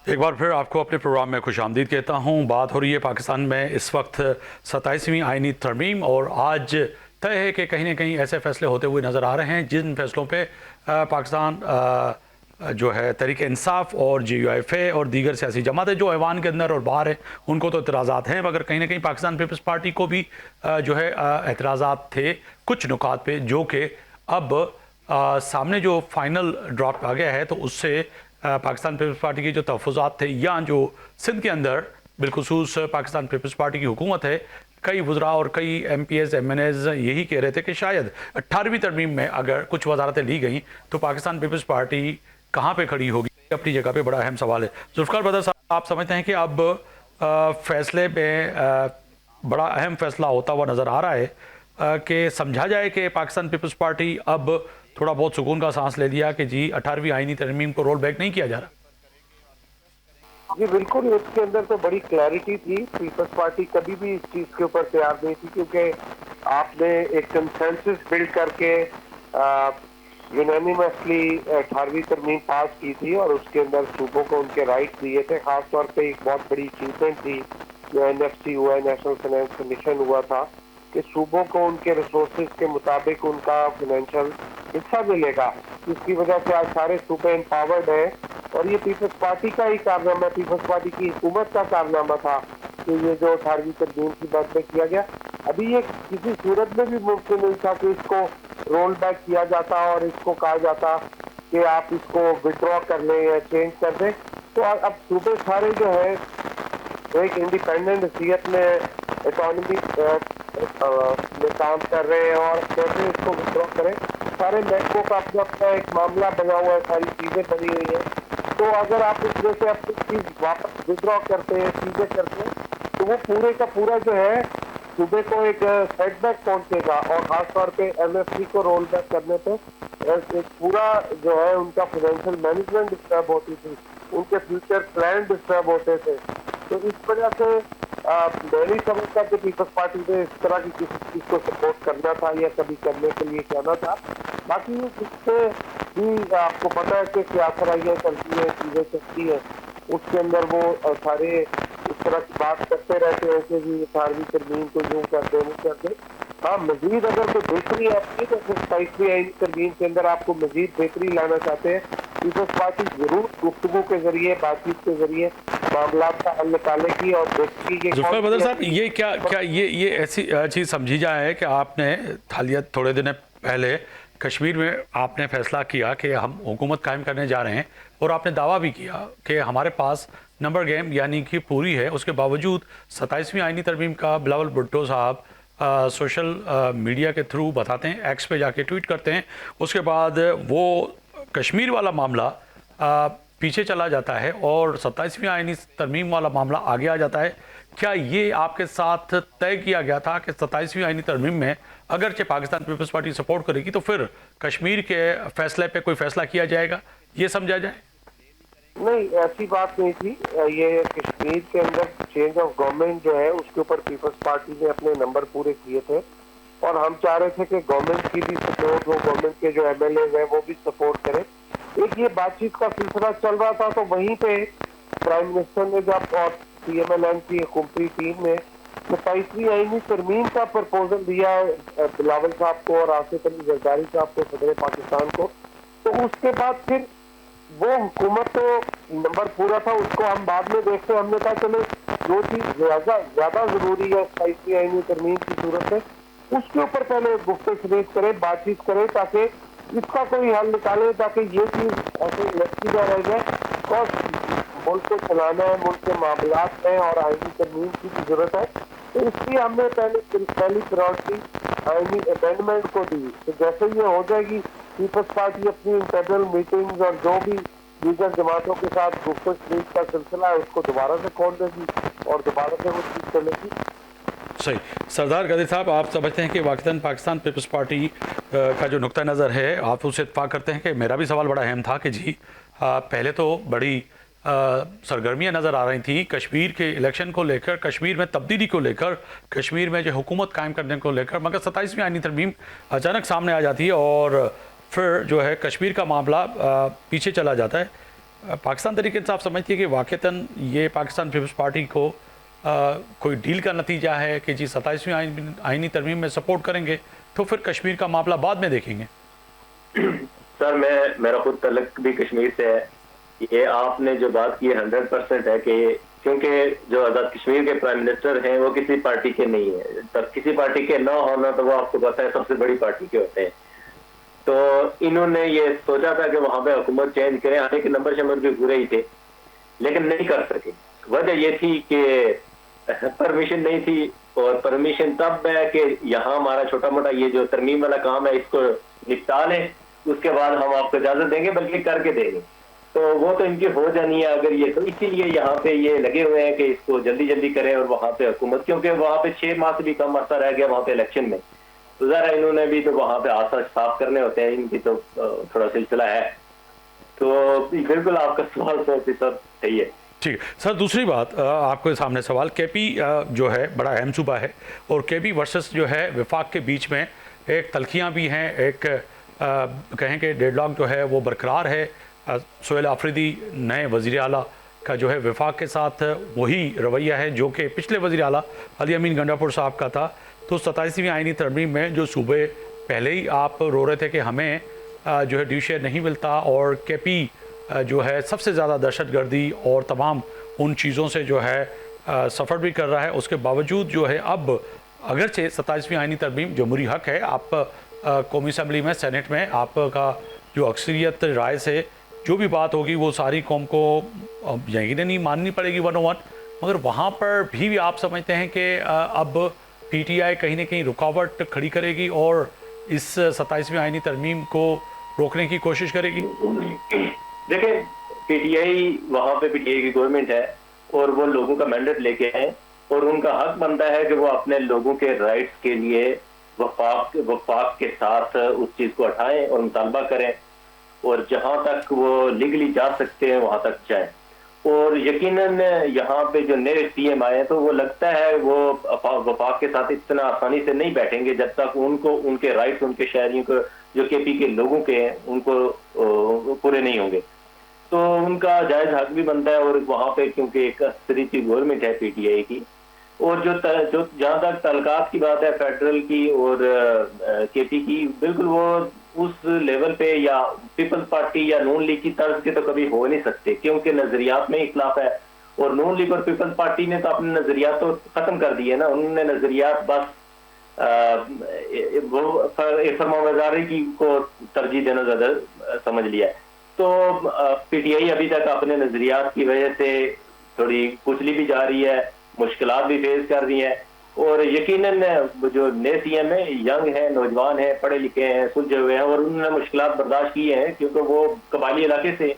एक बार फिर आपको अपने प्रोग्राम में खुशामदीद कहता हूँ। बात हो रही है पाकिस्तान में इस वक्त 27वीं आईनी तरमीम, और आज तय है कि कहीं ना कहीं ऐसे फैसले होते हुए नज़र आ रहे हैं जिन फैसलों पे पाकिस्तान जो है तहरीक इंसाफ और GUIFA और दीगर सियासी जमातें जो ऐवान के अंदर और बाहर हैं उनको तो एतराज़ात हैं, मगर कहीं ना कहीं पाकिस्तान पीपल्स पार्टी को भी जो है एतराज़ात थे कुछ नुकात पे, जो कि अब सामने जो फाइनल ड्रॉप आ गया है तो उससे पाकिस्तान पीपल्स पार्टी के जो तहफ़्फ़ुज़ात थे या जो सिंध के अंदर बिलखुसूस पाकिस्तान पीपल्स पार्टी की हुकूमत है, कई वज़रा और कई MPs MNAs यही कह रहे थे कि शायद 18वीं तरमीम में अगर कुछ वजारतें ली गई तो पाकिस्तान पीपल्स पार्टी कहाँ पे खड़ी होगी, अपनी जगह पे बड़ा अहम सवाल है। जुल्फ़िकार बदर साहब, आप समझते हैं कि अब फैसले में बड़ा अहम फैसला होता हुआ नज़र आ रहा है कि समझा जाए कि पाकिस्तान पीपल्स पार्टी अब थोड़ा बहुत सुकून का सांस ले लिया कि जी 18वीं आईनी तरमीम को रोल बैक नहीं किया जा रहा? जी बिल्कुल, इसके अंदर तो बड़ी क्लैरिटी थी। पीपल्स पार्टी कभी भी इस चीज के ऊपर तैयार नहीं थी, क्योंकि आपने एक कंसेंसस बिल्ड करके यूनानिमसली 18वीं तरमीम पास की थी और उसके अंदर सूबों को उनके राइट दिए थे। खास तौर पे एक बहुत बड़ी अचीवमेंट थी जो NFC हुआ, नेशनल फाइनेंस कमीशन हुआ था, कि सूबों को उनके रिसोर्सेज के मुताबिक उनका फाइनेंशियल हिस्सा मिलेगा, जिसकी वजह से आज सारे सूबे एम्पावर्ड हैं। और ये पीपल्स पार्टी का ही कारनामा, पीपल्स पार्टी की हुकूमत का कारनामा था कि ये जो 18वीं तरमीम की बात में किया गया। अभी ये किसी सूरत में भी मुमकिन नहीं था कि इसको रोल बैक किया जाता और इसको कहा जाता कि आप इसको विड्रॉ कर लें या चेंज कर दें। तो अब सूबे सारे जो है एक इंडिपेंडेंट हैसियत में इकोनॉमी में काम कर रहे हैं और कैसे इसको विड्रॉ करें। सारे बैंकों का अपना अपना एक मामला बना हुआ है, सारी चीजें बनी हुई है। तो अगर आप इसमें से अपनी चीज वापस विड्रॉ करते हैं, चीजें करते हैं, तो वो पूरे का पूरा जो है सूबे को एक सेटबैक पहुंचेगा। और खासतौर पे MFC को रोल बैक करने पे एक पूरा जो है उनका फाइनेंशियल मैनेजमेंट डिस्टर्ब होती थी, उनके फ्यूचर प्लान डिस्टर्ब होते थे। तो इस वजह से मैं नहीं समझता कि पीपल्स पार्टी ने इस तरह की किसी चीज को सपोर्ट करना था या कभी करने के लिए कहना था। बाकी इससे भी आपको पता है कि क्या खराइयाँ चलती है, चीजें चलती है, उसके अंदर वो सारे इस तरह की बात करते रहते हैं कि जी 18वीं तरमीम को यूं कर दे, वो कर दे। हाँ, मजीद अगर कोई बेहतरी आती है तो 27वीं आईनी तरमीम के अंदर आपको मजीद बेहतरी लाना चाहते हैं, पीपल्स पार्टी जरूर गुफ्तगू के जरिए, बातचीत के जरिए मामला का हल निकालेगी। और जुल्फ़िकार बदर साहब, ये क्या ये ऐसी चीज़ समझी जाए कि आपने हालिया थोड़े दिन पहले कश्मीर में आपने फैसला किया कि हम हुकूमत कायम करने जा रहे हैं, और आपने दावा भी किया कि हमारे पास नंबर गेम यानी कि पूरी है। उसके बावजूद 27वीं आईनी तरमीम का बिलावल भुट्टो साहब सोशल मीडिया के थ्रू बताते हैं, एक्स पे जाके ट्वीट करते हैं, उसके बाद वो कश्मीर वाला मामला पीछे चला जाता है और 27वीं आईनी तरमीम वाला मामला आगे आ जाता है। क्या ये आपके साथ तय किया गया था कि 27वीं आईनी तरमीम में अगरचे पाकिस्तान पीपल्स पार्टी सपोर्ट करेगी तो फिर कश्मीर के फैसले पे कोई फैसला किया जाएगा, ये समझा जाए? नहीं, ऐसी बात नहीं थी। ये कश्मीर के अंदर चेंज ऑफ गवर्नमेंट जो है उसके ऊपर पीपल्स पार्टी ने अपने नंबर पूरे किए थे और हम चाह रहे थे कि गवर्नमेंट की भी सपोर्ट हो, गवर्नमेंट के जो MLAs हैं वो भी सपोर्ट करें। एक ये बातचीत का सिलसिला चल रहा था, तो वहीं पे प्राइम मिनिस्टर ने जब और CMLN की हुकूमती टीम ने 27वीं आईनी तरमीम का प्रपोजल दिया बिलावल साहब को और आसिफ अली जरदारी साहब को, सदर पाकिस्तान को, तो उसके बाद फिर वो हुकूमत तो नंबर पूरा था, उसको हम बाद में देखते। हमने कहा चलो जो चीज ज्यादा जरूरी है 27वीं आईनी तरमीम की सूरत में, उसके ऊपर पहले गुफ्तगू शरीफ करें, बातचीत करें, ताकि इसका कोई हल निकाले, ताकि ये चीज ऐसे लटकी ना रह जाए। और मुल्क को चलाना है, मुल्क के मामलात हैं और आईनी तरमीम की भी जरूरत है, तो इसलिए हमने पहली प्रायोरिटी आईनी अमेंडमेंट को दी। तो जैसे ये हो जाएगी, पीपल्स पार्टी अपनी इंटरनल मीटिंग्स और जो भी दीगर जमातों के साथ गुफ्तगू शरीफ का सिलसिला है उसको दोबारा से खोल देगी और दोबारा से वो चीज चलेगी। सही। सरदार गदर साहब, आप समझते हैं कि वाक़तन पाकिस्तान पीपल्स पार्टी का जो नुक्ता नज़र है, आप उससे इत्तेफाक करते हैं कि मेरा भी सवाल बड़ा अहम था कि जी पहले तो बड़ी सरगर्मियाँ नज़र आ रही थी कश्मीर के इलेक्शन को लेकर, कश्मीर में तब्दीली को लेकर, कश्मीर में जो हुकूमत कायम करने को लेकर, मगर 27वीं आईनी तरमीम अचानक सामने आ जाती है और फिर जो है कश्मीर का मामला पीछे चला जाता है। पाकिस्तान तरीके से आप समझती है कि वाक़तन ये पाकिस्तान पीपल्स पार्टी को कोई डील का नतीजा है कि जी 27वीं आईनी तरमीम में सपोर्ट करेंगे तो फिर कश्मीर का मामला बाद में देखेंगे? सर मेरा खुद तलक भी कश्मीर से है। ये आपने जो बात की है 100% है कि क्योंकि जो आज़ाद कश्मीर के प्राइम मिनिस्टर हैं वो किसी पार्टी के नहीं है। तब किसी पार्टी के ना होना तो वो आपको पता है सबसे बड़ी पार्टी के होते हैं। तो इन्होंने ये सोचा था कि वहां पे हुकूमत चेंज करें, आने के नंबर शंबर भी पूरे ही थे, लेकिन नहीं कर सके। वजह ये थी कि परमिशन नहीं थी, और परमिशन तब है कि यहाँ हमारा छोटा मोटा ये जो तरमीम वाला काम है इसको निपटा लें, उसके बाद हम आपको इजाजत देंगे, बल्कि करके देंगे। तो वो तो इनकी हो जानी है अगर ये, तो इसीलिए यहाँ पे ये लगे हुए हैं कि इसको जल्दी जल्दी करें। और वहां पे हुकूमत, क्योंकि वहां पे 6 माह से भी कम अर्सा रह गया वहां पे इलेक्शन में, तो जरा इन्होंने भी तो वहां पे आसार साफ करने होते हैं, इनकी तो थोड़ा सिलसिला है। तो बिल्कुल आपका सवाल 100% सही है। ठीक है सर, दूसरी बात आपके सामने सवाल, केपी जो है बड़ा अहम सूबा है और केपी वर्सेस जो है वफाक के बीच में एक तलखियाँ भी हैं, एक कहें कि डेडलॉक जो है वो बरकरार है। सोहेल आफरीदी नए वज़ीर आला का जो है वफाक के साथ वही रवैया है जो कि पिछले वज़ीर आला अली अमीन गंडापुर साहब का था। तो 27वीं आईनी तरमीम में जो सूबे पहले ही आप रो रहे थे कि हमें जो है ड्यू शेयर नहीं मिलता, और केपी जो है सबसे ज़्यादा दहशतगर्दी और तमाम उन चीज़ों से जो है सफ़र भी कर रहा है, उसके बावजूद जो है अब अगरचे 27वीं आईनी तरमीम जमहूरी हक है, आप कौमी असम्बली में सेनेट में आपका जो अक्सरियत राय से जो भी बात होगी वो सारी कौम को यकीनन नहीं माननी पड़ेगी 101, मगर वहाँ पर भी आप समझते हैं कि अब पीटीआई कहीं ना कहीं रुकावट खड़ी करेगी और इस 27वीं आईनी तरमीम को रोकने की कोशिश करेगी? देखिए, पीटीआई वहाँ पे पीटीआई की गवर्नमेंट है और वो लोगों का मैंडेट लेके हैं, और उनका हक बनता है कि वो अपने लोगों के राइट्स के लिए वफाक के साथ उस चीज को उठाएं और मुतालबा करें, और जहां तक वो लीगली जा सकते हैं वहां तक जाएं। और यकीनन यहाँ पे जो नए सीएम आए तो वो लगता है वो वफाक के साथ इतना आसानी से नहीं बैठेंगे जब तक उनको उनके राइट्स, उनके शहरियों को जो केपी के लोगों के हैं उनको पूरे नहीं होंगे। तो उनका जायज हक भी बनता है, और वहां पे क्योंकि एक अक्सरियती गवर्नमेंट है पीटीआई की, और जो जहां तक तलकात की बात है फेडरल की और केपी की, बिल्कुल वो उस लेवल पे या पीपल्स पार्टी या नून लीग की तर्ज के तो कभी हो नहीं सकते, क्योंकि नजरियात में इख्लाफ है। और नून लीग और पीपल्स पार्टी ने तो अपने नजरियात तो खत्म कर दिए ना, उन्होंने नजरियात बस फरमाबरदारी की को तरजीह देना ज्यादा समझ लिया है। तो पीटीआई अभी तक अपने नजरियात की वजह से थोड़ी कुचली भी जा रही है, मुश्किलात भी फेस कर रही है, और यकीनन जो नए सीएम है यंग है, नौजवान है, पढ़े लिखे हैं, सुलझे हुए हैं, और उन्होंने मुश्किलात बर्दाश्त की हैं, क्योंकि वो कबायली इलाके से,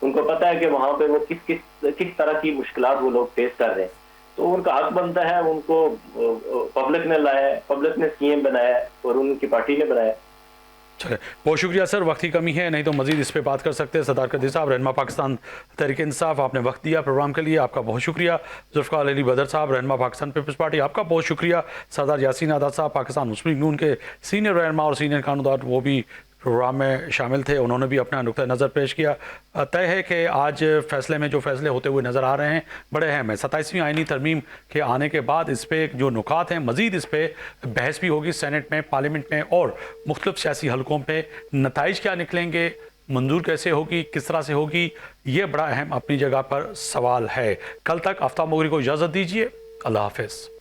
उनको पता है कि वहां पे वो किस तरह की मुश्किलात वो लोग फेस कर रहे हैं। तो उनका हक बनता है, उनको पब्लिक ने लाया, पब्लिक ने सीएम बनाया और उनकी पार्टी ने बनाया। चलिए, बहुत शुक्रिया सर, वक्त की कमी है, नहीं तो मजीद इस पे बात कर सकते हैं। सरदार कदीर साहब, रहनुमा पाकिस्तान तहरीक इंसाफ, आपने वक्त दिया प्रोग्राम के लिए, आपका बहुत शुक्रिया। जुल्फ़िकार अली बदर साहब, रहनुमा पाकिस्तान पीपल्स पार्टी, आपका बहुत शुक्रिया। सरदार यासीन आज़ाद साहब, पाकिस्तान मुस्लिम लीग नून के सीनियर रहनुमा और सीनियर कानूनदार, वो भी प्रोग्राम में शामिल थे, उन्होंने भी अपना नुक्ता नज़र पेश किया। तय है कि आज फैसले में जो फैसले होते हुए नज़र आ रहे हैं बड़े अहम हैं। 27वीं आईनी तरमीम के आने के बाद इस पर जो नुकात हैं, मज़ीद इस पर बहस भी होगी सेनेट में, पार्लियामेंट में, और मुख्तलिफ सियासी हलकों पर नताइज क्या निकलेंगे, मंजूर कैसे होगी, किस तरह से होगी, ये बड़ा अहम अपनी जगह पर सवाल है। कल तक आफ्ताब मोगरी को इजाज़त दीजिए। अल्लाह हाफ़िज़।